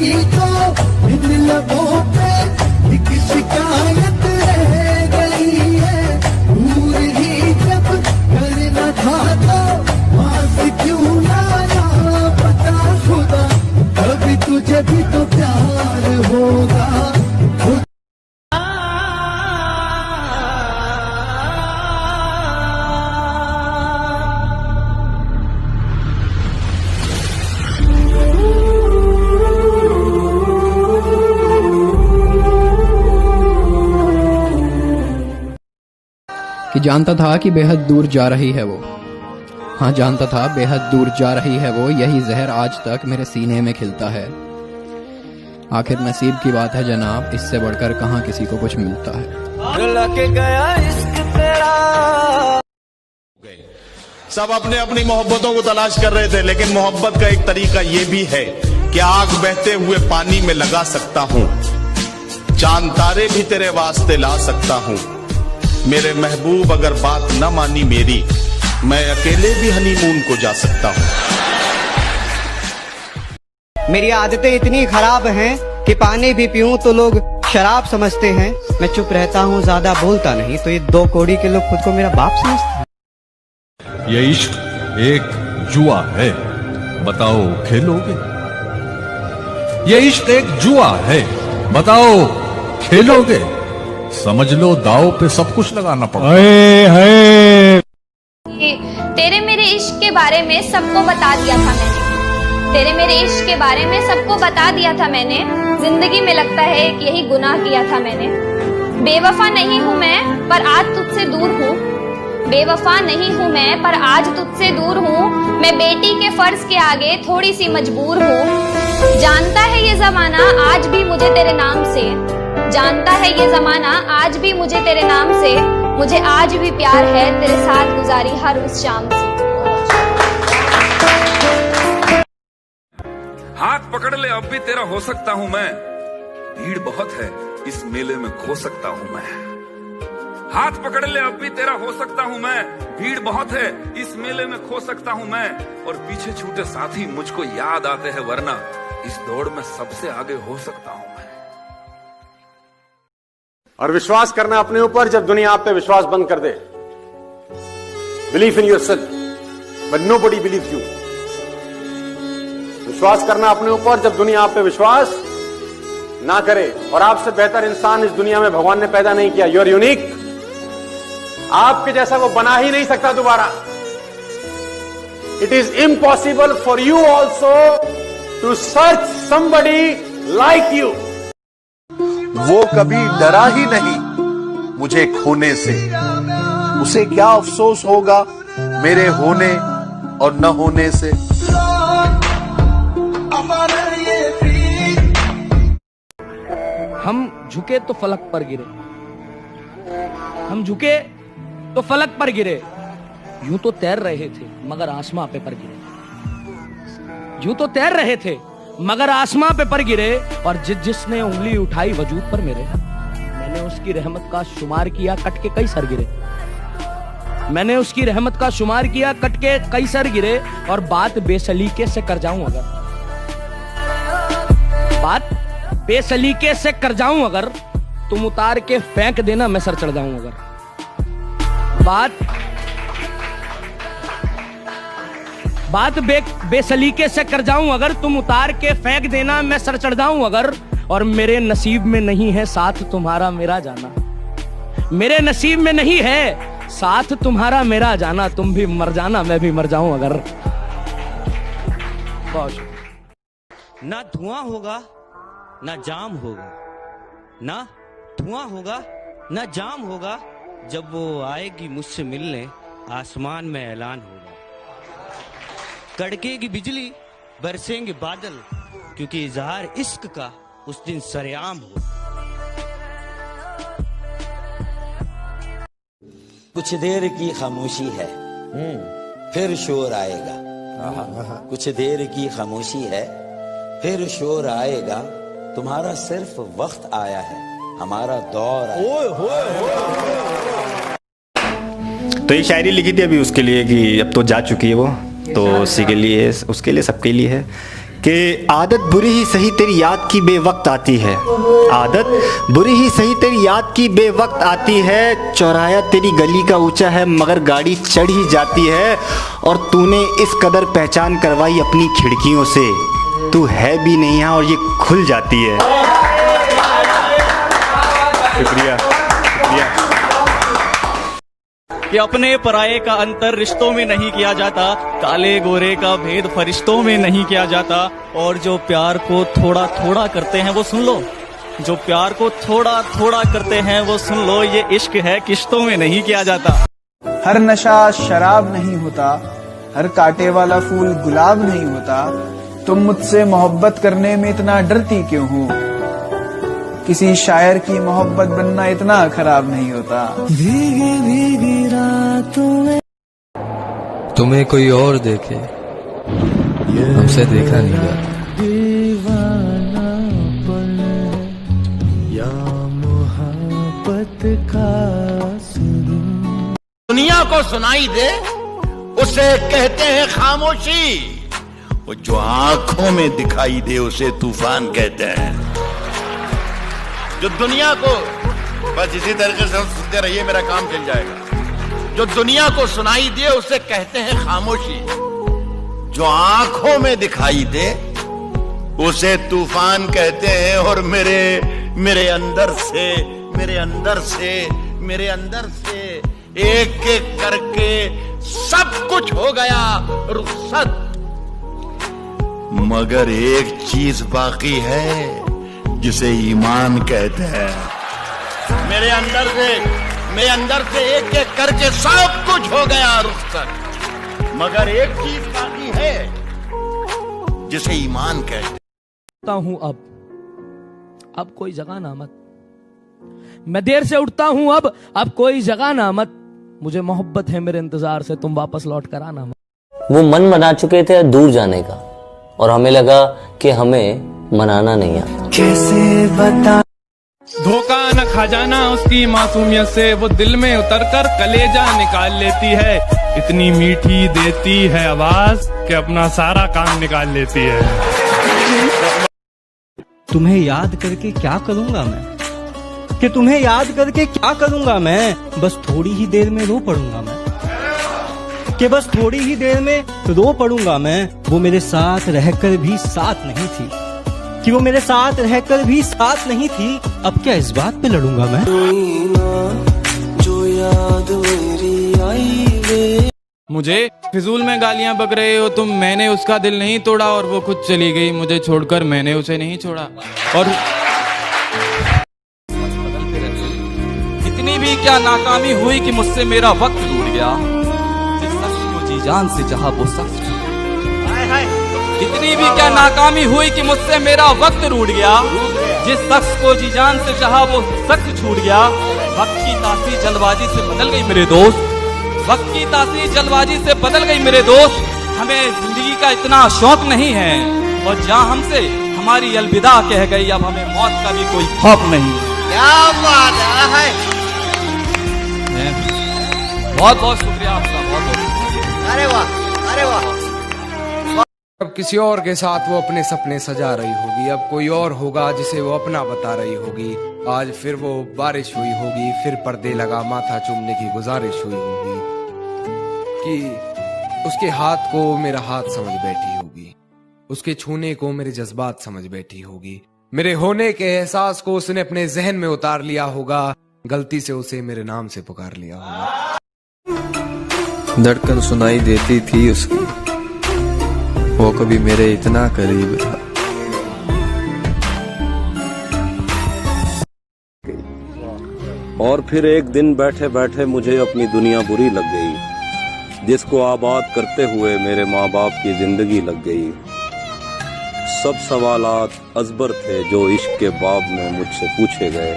जाएगी तो इन लबों पे एक शिकायत रह गई है, दूर ही जब करना था तो पास क्यों लाया पता खुदा, कभी तुझे भी तो प्यार होगा। कि जानता था कि बेहद दूर जा रही है वो, हाँ जानता था बेहद दूर जा रही है वो, यही जहर आज तक मेरे सीने में खिलता है। आखिर नसीब की बात है जनाब, इससे बढ़कर कहाँ किसी को कुछ मिलता है। गया इश्क तेरा। सब अपने अपनी मोहब्बतों को तलाश कर रहे थे, लेकिन मोहब्बत का एक तरीका ये भी है कि आग बहते हुए पानी में लगा सकता हूँ, चांद तारे भी तेरे वास्ते ला सकता हूँ। मेरे महबूब अगर बात न मानी मेरी, मैं अकेले भी हनीमून को जा सकता हूँ। मेरी आदतें इतनी खराब हैं कि पानी भी पीऊं तो लोग शराब समझते हैं। मैं चुप रहता हूँ, ज्यादा बोलता नहीं, तो ये 2 कौड़ी के लोग खुद को मेरा बाप समझते हैं। ये इश्क एक जुआ है, बताओ खेलोगे? ये इश्क एक जुआ है, बताओ खेलोगे? समझ लो दाव पे सब कुछ लगाना पड़ता है। तेरे मेरे इश्क के बारे में सबको बता दिया था मैंने, तेरे मेरे इश्क के बारे में सबको बता दिया था मैंने। जिंदगी में लगता है कि यही गुनाह किया था मैंने। बेवफा नहीं हूँ मैं पर आज तुझसे दूर हूँ, बेवफा नहीं हूँ मैं पर आज तुझसे दूर हूँ। मैं बेटी के फर्ज के आगे थोड़ी सी मजबूर हूँ। जानता है ये जमाना आज भी मुझे तेरे नाम से, जानता है ये जमाना आज भी मुझे तेरे नाम से। मुझे आज भी प्यार है तेरे साथ गुजारी हर उस शाम से। हाथ पकड़ ले अब भी तेरा हो सकता हूँ मैं, भीड़ बहुत है इस मेले में खो सकता हूँ मैं। हाथ पकड़ ले अब भी तेरा हो सकता हूँ मैं, भीड़ बहुत है इस मेले में खो सकता हूँ मैं। और पीछे छूटे साथी मुझको याद आते हैं, वरना इस दौड़ में सबसे आगे हो सकता हूँ मैं। और विश्वास करना अपने ऊपर जब दुनिया आप पे विश्वास बंद कर दे। Believe in yourself but nobody believe you. विश्वास करना अपने ऊपर जब दुनिया आप पे विश्वास ना करे। और आपसे बेहतर इंसान इस दुनिया में भगवान ने पैदा नहीं किया। You are unique. आपके जैसा वो बना ही नहीं सकता दोबारा। It is impossible for you also to search somebody like you. वो कभी डरा ही नहीं मुझे खोने से, उसे क्या अफसोस होगा मेरे होने और न होने से। हम झुके तो फलक पर गिरे, हम झुके तो फलक पर गिरे। यूं तो तैर रहे थे मगर आसमां पे पर गिरे, यूं तो तैर रहे थे मगर आसमां पे पर गिरे। और जिसने उंगली उठाई वजूद पर मेरे, मैंने उसकी रहमत का शुमार किया कट के कई सर गिरे, मैंने उसकी रहमत का शुमार किया कट के कई सर गिरे। और बात बेसलीके से कर जाऊं अगर, बात बेसलीके से कर जाऊं अगर, तुम उतार के फेंक देना मैं सर चढ़ जाऊं अगर। बात बेसलीके से कर जाऊं अगर, तुम उतार के फेंक देना मैं सर चढ़ जाऊं अगर। और मेरे नसीब में नहीं है साथ तुम्हारा मेरा जाना, मेरे नसीब में नहीं है साथ तुम्हारा मेरा जाना। तुम भी मर जाना मैं भी मर जाऊं अगर। ना धुआं होगा ना जाम होगा, ना धुआं होगा ना जाम होगा। जब वो आएगी मुझसे मिलने आसमान में ऐलान होगा। कड़केगी बिजली बरसेंगे बादल, क्योंकि इजहार इश्क का उस दिन सरेआम हो। कुछ देर की खामोशी है फिर शोर आएगा, कुछ देर की खामोशी है फिर शोर आएगा। तुम्हारा सिर्फ वक्त आया है, हमारा दौर तो ये शायरी लिखी थी अभी उसके लिए कि अब तो जा चुकी है वो, तो उसी के लिए, उसके लिए, सबके लिए है कि आदत बुरी ही सही तेरी याद की बेवक्त आती है, आदत बुरी ही सही तेरी याद की बेवक्त आती है। चौराया तेरी गली का ऊंचा है मगर गाड़ी चढ़ ही जाती है, और तूने इस कदर पहचान करवाई अपनी खिड़कियों से, तू है भी नहीं यहाँ और ये खुल जाती है। शुक्रिया शुक्रिया। कि अपने पराये का अंतर रिश्तों में नहीं किया जाता, काले गोरे का भेद फरिश्तों में नहीं किया जाता, और जो प्यार को थोड़ा थोड़ा करते हैं वो सुन लो, जो प्यार को थोड़ा थोड़ा करते हैं वो सुन लो, ये इश्क है किश्तों में नहीं किया जाता। हर नशा शराब नहीं होता, हर कांटे वाला फूल गुलाब नहीं होता, तुम मुझसे मोहब्बत करने में इतना डरती क्यों हो, किसी शायर की मोहब्बत बनना इतना खराब नहीं होता। भीगी भीगी रातों में तुम्हें कोई और देखे हमसे देखा नहीं जाता। दीवानापन या मोहब्बत का सुरूर। दुनिया को सुनाई दे उसे कहते हैं खामोशी, वो जो आंखों में दिखाई दे उसे तूफान कहते हैं। जो दुनिया को, बस इसी तरीके से सुनते रहिए मेरा काम चल जाएगा। जो दुनिया को सुनाई दे उसे कहते हैं खामोशी, जो आंखों में दिखाई दे उसे तूफान कहते हैं। और मेरे अंदर से एक एक करके सब कुछ हो गया रुखसत, मगर एक चीज बाकी है जिसे ईमान कहते हैं। मेरे अंदर से एक एक करके सब कुछ हो गया रुखसत, मगर एक चीज बाकी है जिसे ईमान कहते हूं। अब कोई जगाना मत, मैं देर से उठता हूं अब कोई जगाना मत, मुझे मोहब्बत है मेरे इंतजार से, तुम वापस लौट कर आना मत। वो मन बना चुके थे दूर जाने का, और हमें लगा कि हमें मनाना नहीं आता। कैसे बता धोखा न खा जाना उसकी मासूमियत से, वो दिल में उतर कर कलेजा निकाल लेती है, इतनी मीठी देती है आवाज कि अपना सारा काम निकाल लेती है। तुम्हें याद करके क्या करूंगा मैं, कि तुम्हें याद करके क्या करूंगा मैं, बस थोड़ी ही देर में रो पड़ूंगा मैं, कि बस थोड़ी ही देर में रो पड़ूंगा मैं। वो मेरे साथ रहकर भी साथ नहीं थी, कि वो मेरे साथ रहकर भी साथ नहीं थी, अब क्या इस बात पे लड़ूंगा मैं। जो याद मेरी आई वे, मुझे फिजूल में गालियां बक रहे हो तुम, मैंने उसका दिल नहीं तोड़ा और वो खुद चली गई मुझे छोड़कर, मैंने उसे नहीं छोड़ा। और इतनी भी क्या नाकामी हुई कि मुझसे मेरा वक्त टूट गया, जिस शख्स को जी जान से चाहा वो शख्स। इतनी भी क्या नाकामी हुई कि मुझसे मेरा वक्त रूठ गया, जिस शख्स को जी जान से चाहा वो शख्स छूट गया। वक्त की तासीर जल्दबाजी से बदल गई मेरे दोस्त, वक्त की तासीर जल्दबाजी से बदल गई मेरे दोस्त। हमें जिंदगी का इतना शौक नहीं है, और जहाँ हमसे हमारी अलविदा कह गई, अब हमें मौत का भी कोई खौफ नहीं। क्या बात है। बहुत बहुत शुक्रिया आपका, बहुत बहुत। अरे वाह, अरे वाह। अब किसी और के साथ वो अपने सपने सजा रही होगी, अब कोई और होगा जिसे वो अपना बता रही होगी। आज फिर वो बारिश हुई होगी, फिर पर्दे लगा माथा चूमने की गुजारिश हुई होगी, कि उसके हाथ को मेरा हाथ समझ बैठी होगी, उसके छूने को मेरे जज्बात समझ बैठी होगी, मेरे होने के एहसास को उसने अपने जहन में उतार लिया होगा, गलती से उसे मेरे नाम से पुकार लिया होगा। धड़कन सुनाई देती थी उसकी, वो कभी मेरे इतना करीब था। और फिर एक दिन बैठे बैठे मुझे अपनी दुनिया बुरी लग गई, जिसको आबाद करते हुए मेरे माँ बाप की जिंदगी लग गई। सब सवालात अजबर थे जो इश्क के बाब में मुझसे पूछे गए,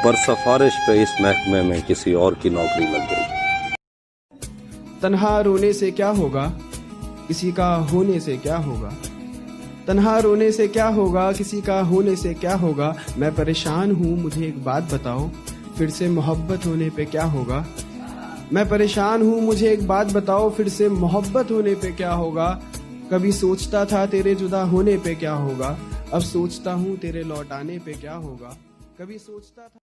पर सिफारिश पे इस महकमे में किसी और की नौकरी लग गई। तन्हा रोने से क्या होगा, किसी का होने से क्या होगा। तन्हा रोने से क्या होगा, किसी का होने से क्या होगा। मैं परेशान हूँ, मुझे एक बात बताओ, फिर से मोहब्बत होने पे क्या होगा। मैं परेशान हूँ, मुझे एक बात बताओ, फिर से मोहब्बत होने पे क्या होगा। कभी सोचता था तेरे जुदा होने पे क्या होगा, अब सोचता हूँ तेरे लौट आने पे क्या होगा। कभी सोचता था